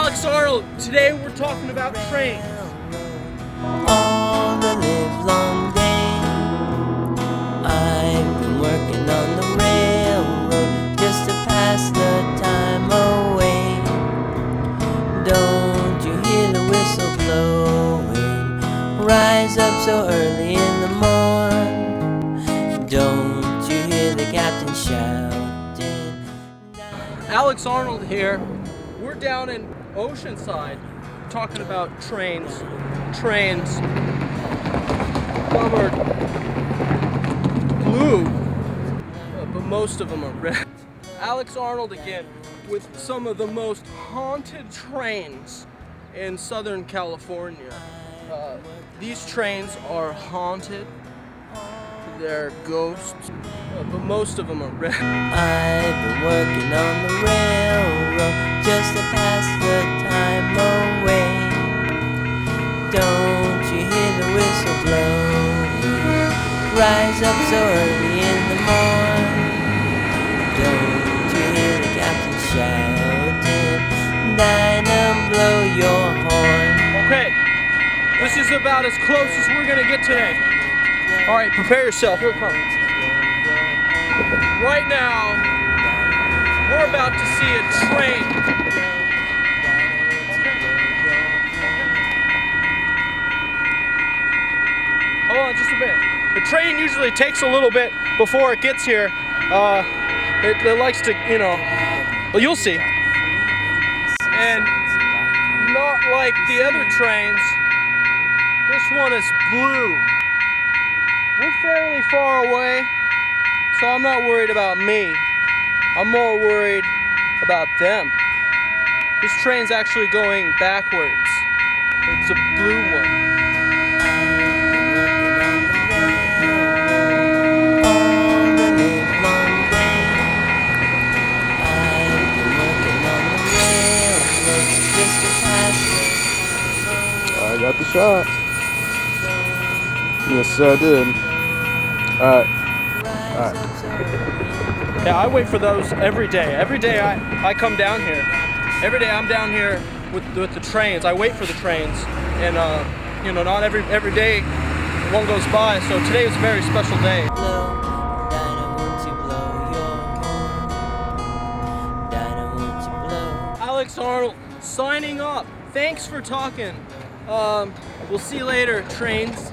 Alex Aronld. Today we're talking about trains. All the livelong day I've been working on the railroad just to pass the time away. Don't you hear the whistle blowing? Rise up so early in the morn. Don't you hear the captain shouting? Alex Aronld here. We're down in Oceanside talking about trains covered blue, but most of them are red. Alex Aronld again with some of the most haunted trains in Southern California. These trains are haunted. They're ghosts, but most of them are red. I've been working on the railroad just to pass the time away. Don't you hear the whistle blowing? Rise up so early in the morning. Don't you hear the captain shouting? Dynam, blow your horn. Okay, this is about as close as we're gonna get today. All right, prepare yourself. Here it comes. Right now, we're about to see a train. Hold on just a minute. The train usually takes a little bit before it gets here. It likes to, you know, well, you'll see. And not like the other trains, this one is blue. We're fairly far away, so I'm not worried about me. I'm more worried about them. This train's actually going backwards. It's a blue one. I got the shot. Yes, I did. Alright. Yeah, I wait for those every day. Every day I come down here. Every day I'm down here with the trains. I wait for the trains, and you know, not every day one goes by. So today is a very special day. Alex Aronld signing up. Thanks for talking. We'll see you later, trains.